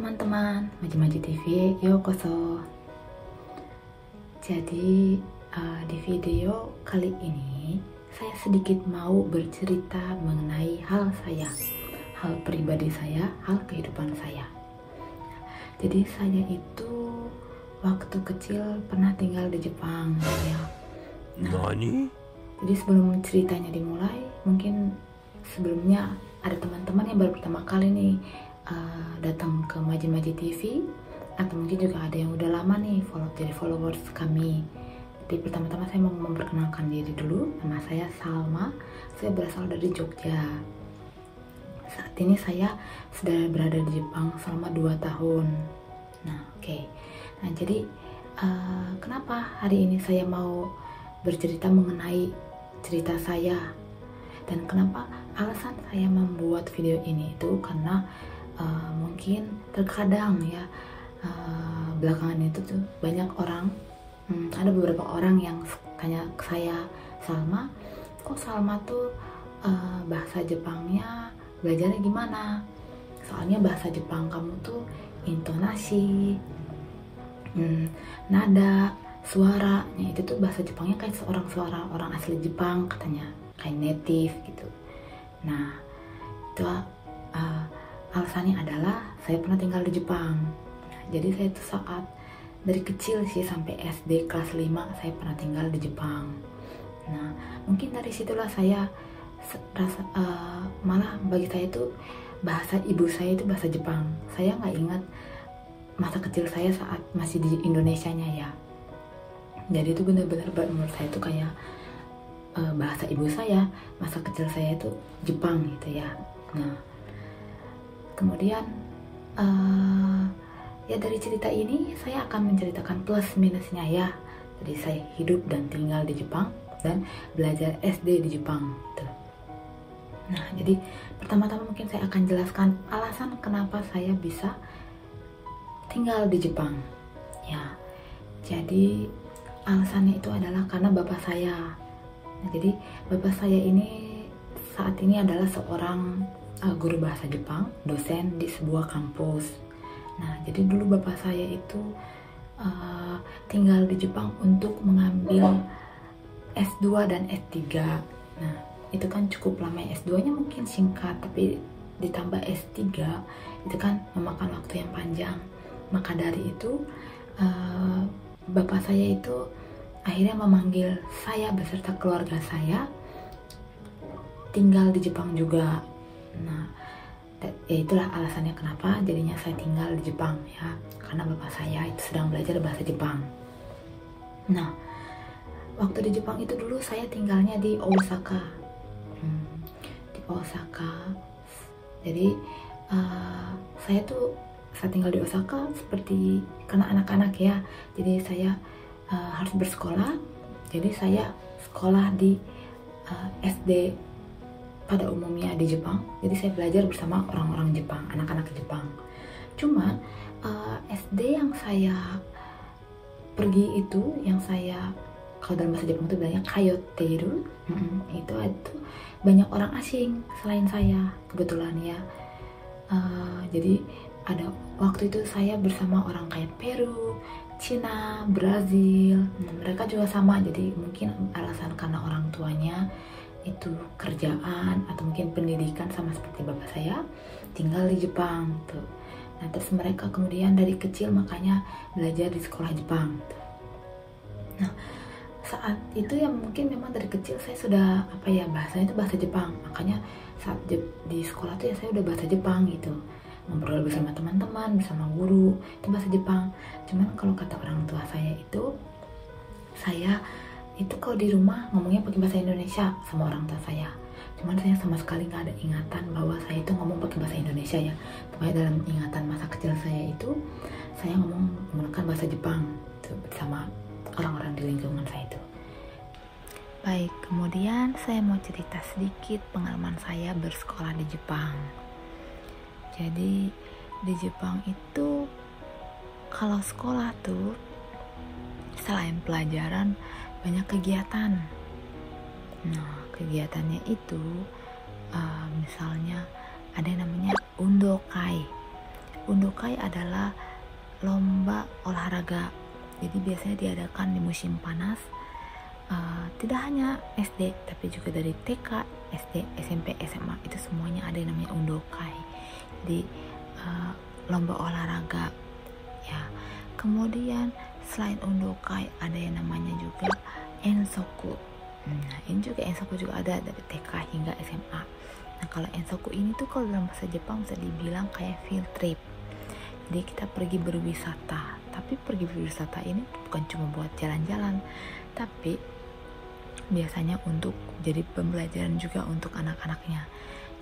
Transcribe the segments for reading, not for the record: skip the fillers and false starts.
teman-teman, Maji-Maji TV, yokoso. Jadi di video kali ini saya sedikit mau bercerita mengenai hal pribadi saya, hal kehidupan saya. Jadi saya itu waktu kecil pernah tinggal di Jepang ya. Jadi sebelum ceritanya dimulai, mungkin sebelumnya ada teman-teman yang baru pertama kali nih datang ke Maji-Maji TV, atau mungkin juga ada yang udah lama nih jadi followers kami. Jadi pertama-tama saya mau memperkenalkan diri dulu. Nama saya Salma, saya berasal dari Jogja. Saat ini saya sudah berada di Jepang selama 2 tahun. Nah, jadi kenapa hari ini saya mau bercerita mengenai cerita saya, dan kenapa alasan saya membuat video ini itu karena mungkin terkadang ya belakangan itu tuh banyak orang, ada beberapa orang yang tanya ke saya, Salma, kok Salma tuh bahasa Jepangnya belajarnya gimana? Soalnya bahasa Jepang kamu tuh intonasi, nada, suaranya itu tuh bahasa Jepangnya kayak suara orang asli Jepang katanya, kayak native gitu. Nah, itu alasannya adalah saya pernah tinggal di Jepang. Nah, jadi saya tuh saat dari kecil sih sampai SD kelas 5 saya pernah tinggal di Jepang. Nah, mungkin dari situlah saya rasa malah bagi saya itu bahasa ibu saya itu bahasa Jepang. Saya nggak ingat masa kecil saya saat masih di Indonesianya ya. Jadi itu benar-benar menurut saya itu kayak bahasa ibu saya, masa kecil saya itu Jepang gitu ya. Nah, kemudian ya dari cerita ini saya akan menceritakan plus minusnya ya. Jadi saya hidup dan tinggal di Jepang dan belajar SD di Jepang gitu. Nah, jadi pertama-tama mungkin saya akan jelaskan alasan kenapa saya bisa tinggal di Jepang ya. Jadi alasannya itu adalah karena bapak saya. Nah, jadi bapak saya ini saat ini adalah seorang guru bahasa Jepang, dosen di sebuah kampus. Nah, jadi dulu bapak saya itu tinggal di Jepang untuk mengambil S2 dan S3. Nah, itu kan cukup lama. S2-nya mungkin singkat, tapi ditambah S3 itu kan memakan waktu yang panjang. Maka dari itu bapak saya itu akhirnya memanggil saya beserta keluarga saya tinggal di Jepang juga. Nah, ya itulah alasannya kenapa jadinya saya tinggal di Jepang ya, karena bapak saya itu sedang belajar bahasa Jepang. Nah, waktu di Jepang itu dulu saya tinggalnya di Osaka. Di Osaka. Jadi saya tinggal di Osaka seperti karena anak-anak ya. Jadi saya harus bersekolah. Jadi saya sekolah di SD pada umumnya di Jepang. Jadi saya belajar bersama orang-orang Jepang, anak-anak Jepang. Cuma SD yang saya pergi itu, yang saya kalau dalam bahasa Jepang itu bilangnya kayoteru, itu banyak orang asing selain saya kebetulan ya. Jadi ada waktu itu saya bersama orang kayak Peru, Cina, Brazil. Nah, mereka juga sama. Jadi mungkin alasan karena orang tuanya itu kerjaan atau mungkin pendidikan sama seperti bapak saya tinggal di Jepang tuh. Nah, terus mereka kemudian dari kecil makanya belajar di sekolah Jepang tuh. Nah, saat itu ya mungkin memang dari kecil saya sudah bahasanya itu bahasa Jepang. Makanya saat di sekolah tuh ya saya udah bahasa Jepang gitu. Ngobrol bersama teman-teman, bersama guru, itu bahasa Jepang. Cuman kalau kata orang tua saya itu kalau di rumah ngomongnya pakai bahasa Indonesia sama orang tua saya. Cuman saya sama sekali nggak ada ingatan bahwa saya itu ngomong pakai bahasa Indonesia ya. Pokoknya dalam ingatan masa kecil saya itu saya ngomong menggunakan bahasa Jepang tuh, bersama orang-orang di lingkungan saya itu. Baik, kemudian saya mau cerita sedikit pengalaman saya bersekolah di Jepang. Jadi di Jepang itu kalau sekolah tuh selain pelajaran banyak kegiatan. Nah, kegiatannya itu misalnya ada yang namanya undokai. Undokai adalah lomba olahraga. Jadi biasanya diadakan di musim panas. Tidak hanya SD, tapi juga dari TK, SD, SMP, SMA, itu semuanya ada yang namanya undokai. Jadi lomba olahraga ya. Kemudian selain undokai ada yang namanya juga ensoku. Nah, ini juga ensoku juga ada dari TK hingga SMA. Nah, kalau ensoku ini tuh kalau dalam bahasa Jepang bisa dibilang kayak field trip. Jadi kita pergi berwisata. Tapi pergi berwisata ini bukan cuma buat jalan-jalan, tapi biasanya untuk jadi pembelajaran juga untuk anak-anaknya.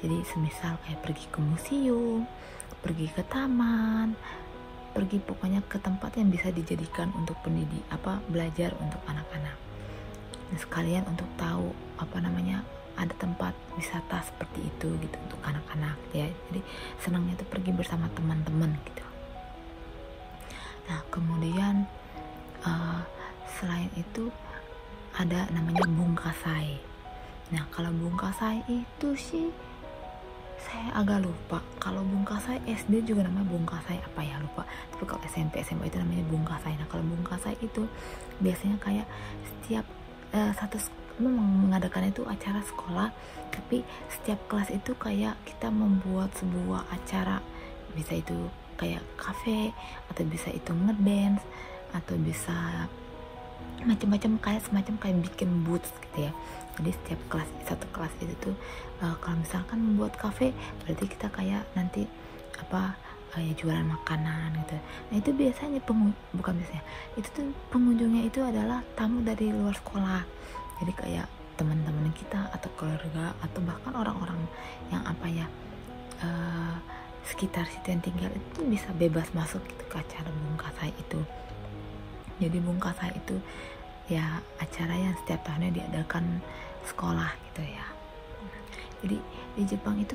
Jadi semisal kayak pergi ke museum, pergi ke taman, pergi pokoknya ke tempat yang bisa dijadikan untuk belajar untuk anak-anak. Nah, sekalian untuk tahu ada tempat wisata seperti itu gitu untuk anak-anak ya. Jadi senangnya tuh pergi bersama teman-teman gitu. Nah, kemudian selain itu ada namanya bungkasai. Nah, kalau bungkasai itu sih saya agak lupa. Kalau bungkasai SD juga namanya bungkasai apa ya, lupa. Tapi kalau SMP SMA itu namanya bungkasai. Nah, kalau bungkasai itu biasanya kayak setiap mengadakan itu acara sekolah, tapi setiap kelas itu kayak kita membuat sebuah acara. Bisa itu kayak kafe, atau bisa itu ngedance, atau bisa macam-macam semacam kayak bikin booth gitu ya. Jadi setiap satu kelas itu tuh kalau misalkan membuat kafe, berarti kita kayak nanti ya jualan makanan gitu. Nah, itu biasanya itu tuh pengunjungnya itu adalah tamu dari luar sekolah. Jadi kayak teman-teman kita atau keluarga atau bahkan orang-orang yang sekitar situ yang tinggal itu bisa bebas masuk gitu ke acara bungkasai itu. Jadi bungkasai itu ya acara yang setiap tahunnya diadakan sekolah gitu ya. Jadi di Jepang itu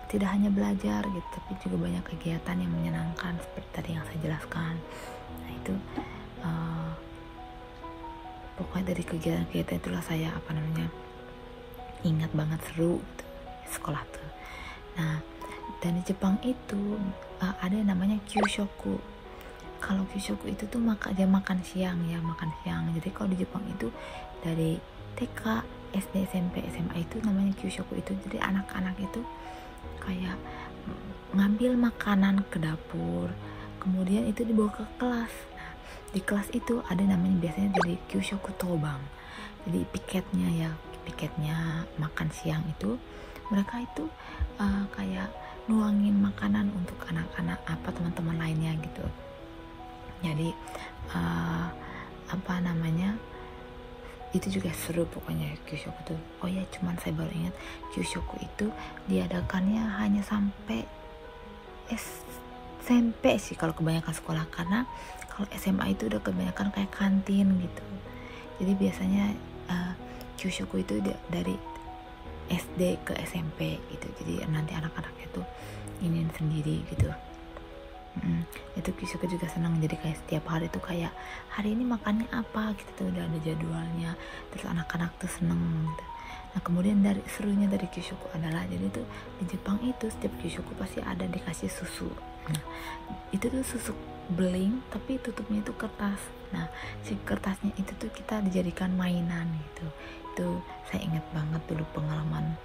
tidak hanya belajar gitu, tapi juga banyak kegiatan yang menyenangkan seperti tadi yang saya jelaskan. Nah, itu pokoknya dari kegiatan-kegiatan itulah saya ingat banget seru gitu, sekolah tuh. Nah, dan di Jepang itu ada yang namanya kyushoku. Kalau kyushoku itu tuh makan siang. Jadi kalau di Jepang itu dari TK, SD, SMP, SMA itu namanya kyushoku itu. Jadi anak-anak itu kayak ngambil makanan ke dapur, kemudian itu dibawa ke kelas. Nah, di kelas itu ada namanya biasanya dari kyushoku tobang. Jadi piketnya makan siang itu mereka itu kayak nuangin makanan untuk anak-anak teman-teman lainnya gitu. Jadi itu juga seru pokoknya kyushoku tuh. Oh ya, cuman saya baru ingat kyushoku itu diadakannya hanya sampai SMP sih kalau kebanyakan sekolah, karena kalau SMA itu udah kebanyakan kayak kantin gitu. Jadi biasanya kyushoku itu dari SD ke SMP gitu. Jadi nanti anak-anaknya tuh ingin sendiri gitu. Itu kyushoku juga senang. Jadi kayak setiap hari tuh kayak hari ini makannya apa gitu tuh udah ada jadwalnya. Terus anak-anak tuh seneng gitu. Nah, kemudian serunya dari kyushoku adalah, jadi tuh di Jepang itu setiap kyushoku pasti ada dikasih susu. Nah, itu tuh susu beling tapi tutupnya itu kertas. Nah, si kertasnya itu tuh kita dijadikan mainan gitu. Itu saya ingat banget dulu pengalaman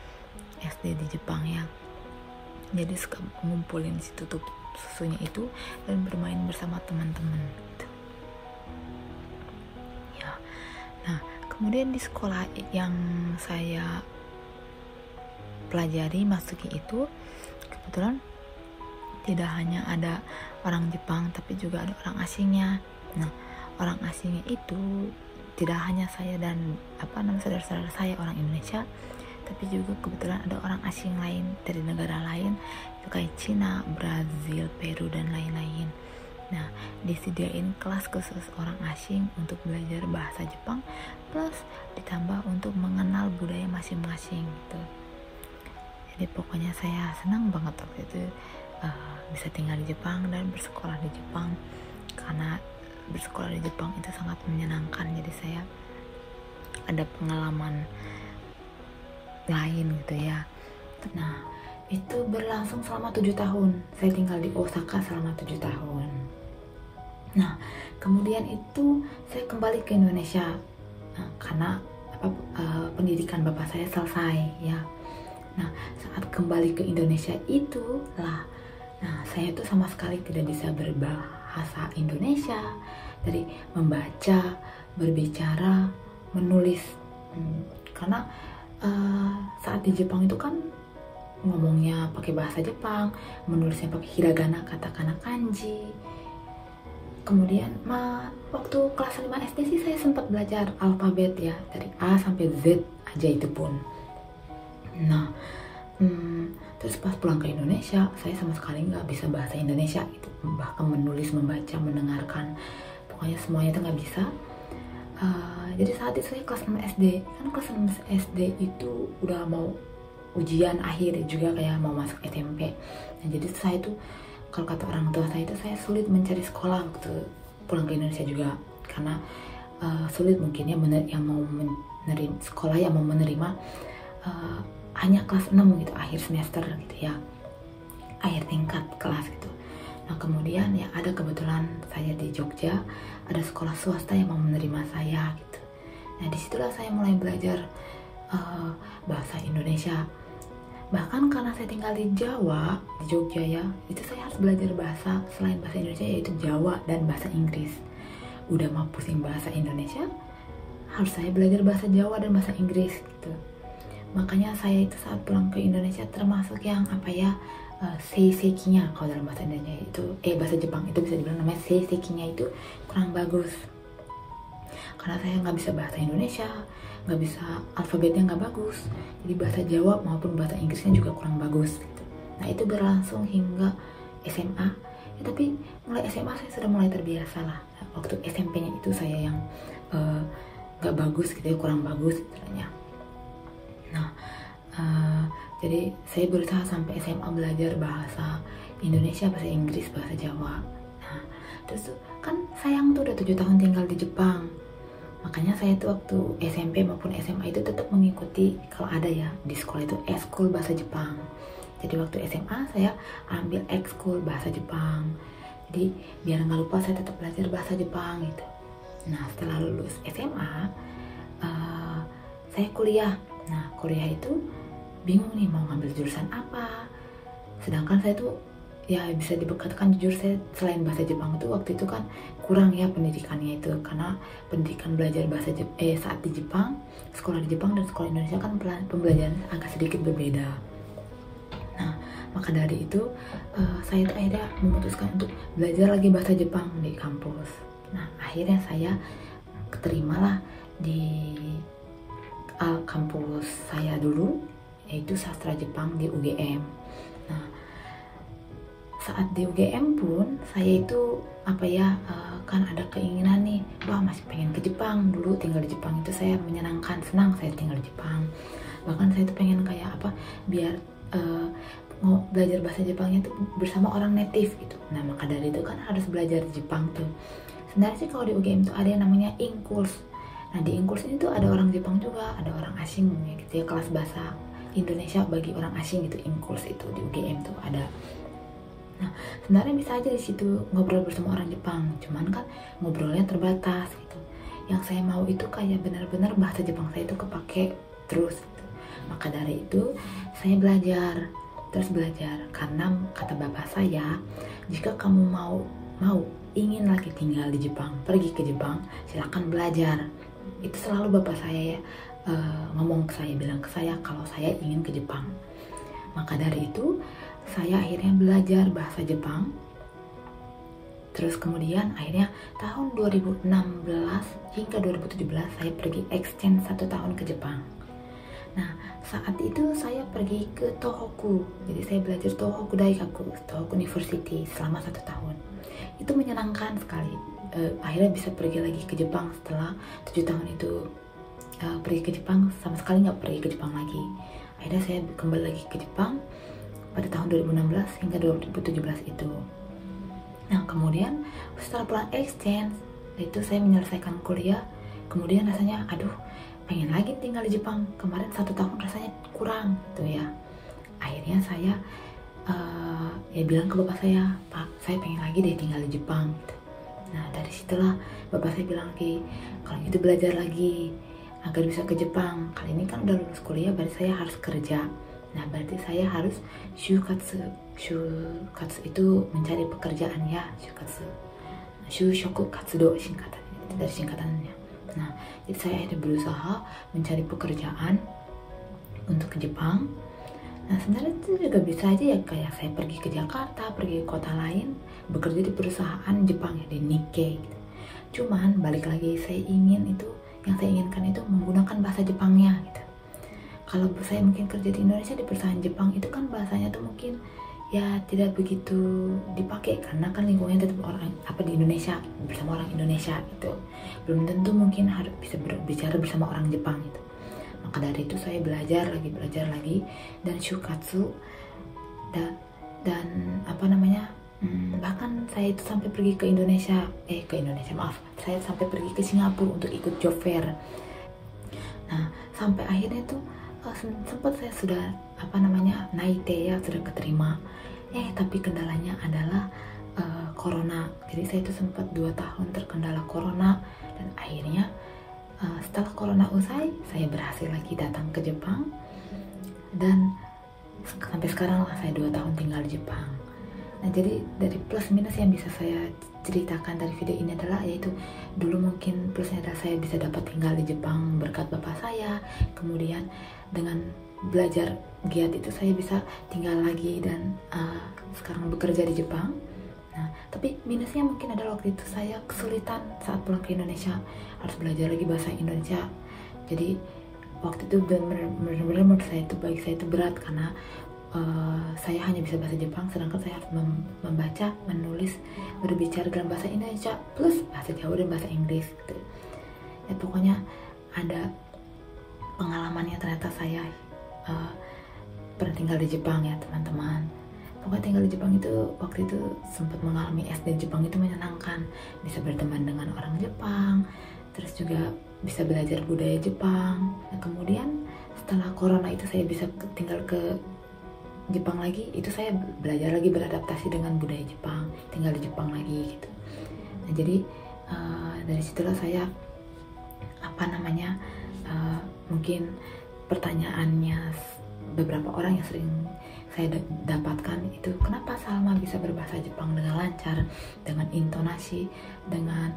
SD di Jepang ya. Jadi suka ngumpulin si tutup susunya itu dan bermain bersama teman-teman gitu. Ya. Nah, kemudian di sekolah yang saya pelajari masuki itu kebetulan tidak hanya ada orang Jepang tapi juga ada orang asingnya. Nah, orang asingnya itu tidak hanya saya dan saudara-saudara saya orang Indonesia, tapi juga kebetulan ada orang asing lain dari negara lain, itu kayak Cina, Brazil, Peru dan lain-lain. Nah, disediain kelas khusus orang asing untuk belajar bahasa Jepang, plus ditambah untuk mengenal budaya masing-masing gitu. Jadi pokoknya saya senang banget waktu itu bisa tinggal di Jepang dan bersekolah di Jepang, karena bersekolah di Jepang itu sangat menyenangkan. Jadi saya ada pengalaman lain gitu ya. Nah, itu berlangsung selama 7 tahun. Saya tinggal di Osaka selama 7 tahun. Nah, kemudian itu saya kembali ke Indonesia karena pendidikan bapak saya selesai ya. Nah, saat kembali ke Indonesia itulah, saya tuh sama sekali tidak bisa berbahasa Indonesia, dari membaca, berbicara, menulis. Karena saat di Jepang itu kan ngomongnya pakai bahasa Jepang, menulisnya pakai hiragana, katakana, kanji. Kemudian waktu kelas 5 SD sih saya sempat belajar alfabet ya, dari A sampai Z aja itu pun. Nah, terus pas pulang ke Indonesia, saya sama sekali nggak bisa bahasa Indonesia gitu, bahkan menulis, membaca, mendengarkan, pokoknya semuanya itu nggak bisa. Jadi saat itu saya kelas 6 SD, kan kelas 6 SD itu udah mau ujian akhir juga, kayak mau masuk SMP. Nah, jadi saya tuh, kalau kata orang tua saya itu, saya sulit mencari sekolah waktu pulang ke Indonesia juga, karena sulit mungkin ya yang mau menerima sekolah yang mau menerima hanya kelas 6 gitu, akhir semester gitu ya, akhir tingkat kelas gitu. Nah, kemudian ya ada kebetulan saya di Jogja, ada sekolah swasta yang mau menerima saya gitu. Nah, disitulah saya mulai belajar bahasa Indonesia. Bahkan karena saya tinggal di Jawa, di Jogja ya, itu saya harus belajar bahasa selain bahasa Indonesia, yaitu Jawa dan bahasa Inggris. Udah mau pusing bahasa Indonesia, harus saya belajar bahasa Jawa dan bahasa Inggris gitu. Makanya saya itu saat pulang ke Indonesia termasuk yang seisekinya, kalau dalam bahasa Indonesia itu, bahasa Jepang itu bisa dibilang namanya seisekinya itu kurang bagus. Karena saya nggak bisa bahasa Indonesia, nggak bisa, alfabetnya nggak bagus, jadi bahasa Jawa maupun bahasa Inggrisnya juga kurang bagus gitu. Nah, itu berlangsung hingga SMA ya, tapi mulai SMA saya sudah mulai terbiasa lah. Nah, waktu SMP-nya itu saya yang nggak bagus gitu ya, kurang bagus istilahnya. Nah, jadi saya berusaha sampai SMA belajar bahasa Indonesia, bahasa Inggris, bahasa Jawa. Nah, terus kan sayang tuh udah 7 tahun tinggal di Jepang. Makanya saya tuh waktu SMP maupun SMA itu tetap mengikuti, kalau ada ya di sekolah itu, ekskul bahasa Jepang. Jadi waktu SMA saya ambil ekskul bahasa Jepang. Jadi biar nggak lupa saya tetap belajar bahasa Jepang gitu. Nah, setelah lulus SMA, saya kuliah. Nah, kuliah itu bingung nih mau ngambil jurusan apa. Sedangkan saya tuh ya bisa dikatakan jujur, saya selain bahasa Jepang itu waktu itu kan kurang ya pendidikannya itu, karena pendidikan belajar bahasa saat di Jepang, sekolah di Jepang dan sekolah Indonesia kan pembelajaran agak sedikit berbeda. Nah, maka dari itu saya tuh akhirnya memutuskan untuk belajar lagi bahasa Jepang di kampus. Nah, akhirnya saya keterimalah di kampus saya dulu, yaitu sastra Jepang di UGM. Nah, saat di UGM pun saya itu kan ada keinginan nih, masih pengen ke Jepang. Dulu tinggal di Jepang itu saya menyenangkan, senang saya tinggal di Jepang. Bahkan saya itu pengen biar belajar bahasa Jepangnya tuh bersama orang native gitu. Nah, maka dari itu kan harus belajar di Jepang tuh. Sebenarnya sih kalau di UGM tuh ada yang namanya Inkurs. Nah, di Inkurs ini tuh ada orang Jepang juga, ada orang asing gitu ya, kelas bahasa Indonesia bagi orang asing gitu. Inkurs itu di UGM tuh ada. Nah, sebenarnya bisa aja di situ ngobrol bersama orang Jepang, cuman kan ngobrolnya terbatas gitu. Yang saya mau itu kayak benar-benar bahasa Jepang saya itu kepake terus gitu. Maka dari itu saya belajar karena kata bapak saya, jika kamu mau ingin lagi tinggal di Jepang, pergi ke Jepang, silakan belajar. Itu selalu bapak saya ya ngomong ke saya, bilang ke saya kalau saya ingin ke Jepang. Maka dari itu saya akhirnya belajar bahasa Jepang. Terus kemudian akhirnya tahun 2016 hingga 2017 saya pergi exchange 1 tahun ke Jepang. Nah, saat itu saya pergi ke Tohoku. Jadi saya belajar Tohoku Daigaku, Tohoku University selama 1 tahun. Itu menyenangkan sekali. Akhirnya bisa pergi lagi ke Jepang setelah 7 tahun itu. Pergi ke Jepang, sama sekali nggak pergi ke Jepang lagi. Akhirnya saya kembali lagi ke Jepang pada tahun 2016 hingga 2017 itu. Nah, kemudian setelah pulang exchange itu saya menyelesaikan kuliah. Kemudian rasanya pengen lagi tinggal di Jepang. Kemarin 1 tahun rasanya kurang gitu ya. akhirnya saya ya bilang ke bapak saya, Pak, saya pengen lagi deh tinggal di Jepang gitu. Nah dari situlah bapak saya bilang lagi, kalau gitu belajar lagi agar bisa ke Jepang. Kali ini kan udah lulus kuliah, berarti saya harus kerja. Nah berarti saya harus shukatsu itu mencari pekerjaan ya, shushoku katsudo singkatannya, dari singkatannya. Nah jadi saya akhirnya berusaha mencari pekerjaan untuk ke Jepang. Nah sebenarnya itu juga bisa aja ya, kayak saya pergi ke Jakarta, pergi ke kota lain, bekerja di perusahaan Jepang ya, di Nikkei gitu. Cuman balik lagi, yang saya inginkan itu menggunakan bahasa Jepangnya gitu. Kalau saya mungkin kerja di Indonesia di perusahaan Jepang, itu kan bahasanya tuh mungkin ya tidak begitu dipakai, karena kan lingkungannya tetap di Indonesia, bersama orang Indonesia gitu. Belum tentu mungkin harus bisa berbicara bersama orang Jepang gitu. Maka dari itu saya belajar lagi dan shukatsu dan bahkan saya itu sampai pergi ke Indonesia, saya sampai pergi ke Singapura untuk ikut job fair. Nah sampai akhirnya tuh sempat saya sudah naite ya, sudah keterima. Tapi kendalanya adalah corona. Jadi saya itu sempat 2 tahun terkendala corona, dan akhirnya setelah corona usai, saya berhasil lagi datang ke Jepang, dan sampai sekarang lah saya 2 tahun tinggal di Jepang. Nah jadi dari plus minus yang bisa saya ceritakan dari video ini adalah, yaitu dulu mungkin plusnya adalah saya bisa dapat tinggal di Jepang berkat bapak saya, kemudian dengan belajar giat itu saya bisa tinggal lagi dan sekarang bekerja di Jepang. Nah, tapi minusnya mungkin adalah waktu itu saya kesulitan saat pulang ke Indonesia, harus belajar lagi bahasa Indonesia. Jadi waktu itu benar-benar menurut saya itu, bagi saya itu berat, karena saya hanya bisa bahasa Jepang, sedangkan saya harus membaca, menulis, berbicara dalam bahasa Indonesia plus bahasa Jawa dan bahasa Inggris gitu. Ya pokoknya ada pengalamannya, ternyata saya pernah tinggal di Jepang ya teman-teman. Pokoknya tinggal di Jepang itu waktu itu sempat mengalami SD Jepang itu menyenangkan, bisa berteman dengan orang Jepang, terus juga bisa belajar budaya Jepang. Nah, kemudian setelah corona itu saya bisa tinggal ke Jepang lagi, itu saya belajar lagi beradaptasi dengan budaya Jepang, tinggal di Jepang lagi gitu. Nah jadi dari situlah saya mungkin pertanyaannya beberapa orang yang sering saya dapatkan itu, kenapa Salma bisa berbahasa Jepang dengan lancar, dengan intonasi, dengan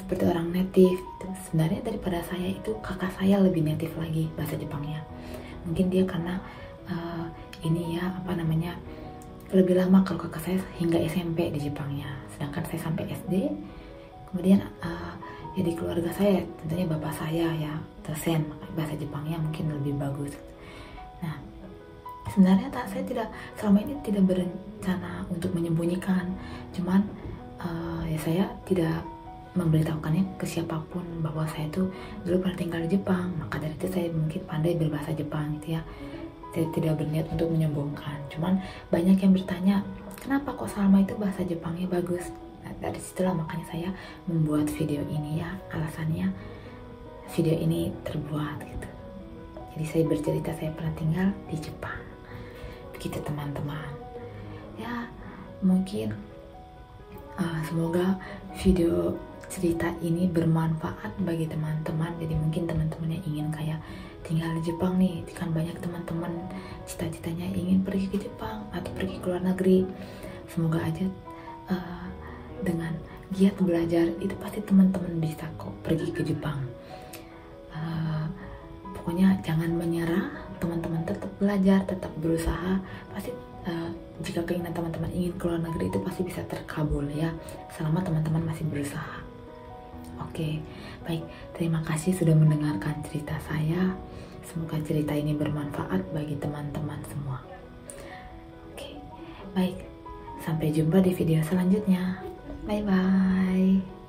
seperti orang native gitu. Sebenarnya daripada saya itu, kakak saya lebih native lagi bahasa Jepangnya. Mungkin dia karena lebih lama, kalau kakak saya hingga SMP di Jepangnya, sedangkan saya sampai SD. Kemudian ya di keluarga saya tentunya bapak saya ya dosen, bahasa Jepangnya mungkin lebih bagus. Nah sebenarnya saya selama ini tidak berencana untuk menyembunyikan, cuman ya saya tidak memberitahukannya ke siapapun bahwa saya tuh dulu pernah tinggal di Jepang. Maka dari itu saya mungkin pandai berbahasa Jepang gitu ya. Saya tidak berniat untuk menyombongkan, cuman banyak yang bertanya, kenapa kok Salma itu bahasa Jepangnya bagus? Nah, dari situlah makanya saya membuat video ini ya, alasannya video ini terbuat gitu. Jadi saya bercerita saya pernah tinggal di Jepang, begitu teman-teman. Ya mungkin semoga video cerita ini bermanfaat bagi teman-teman. Jadi mungkin teman-teman yang ingin kayak tinggal di Jepang nih, kan banyak teman-teman cita-citanya ingin pergi ke Jepang atau pergi ke luar negeri. Semoga aja dengan giat belajar itu pasti teman-teman bisa kok pergi ke Jepang. Pokoknya jangan menyerah, teman-teman tetap belajar, tetap berusaha. Pasti jika keinginan teman-teman ingin ke luar negeri itu pasti bisa terkabul ya, selama teman-teman masih berusaha. Oke, baik, terima kasih sudah mendengarkan cerita saya. Semoga cerita ini bermanfaat bagi teman-teman semua. Oke, baik, sampai jumpa di video selanjutnya. Bye-bye.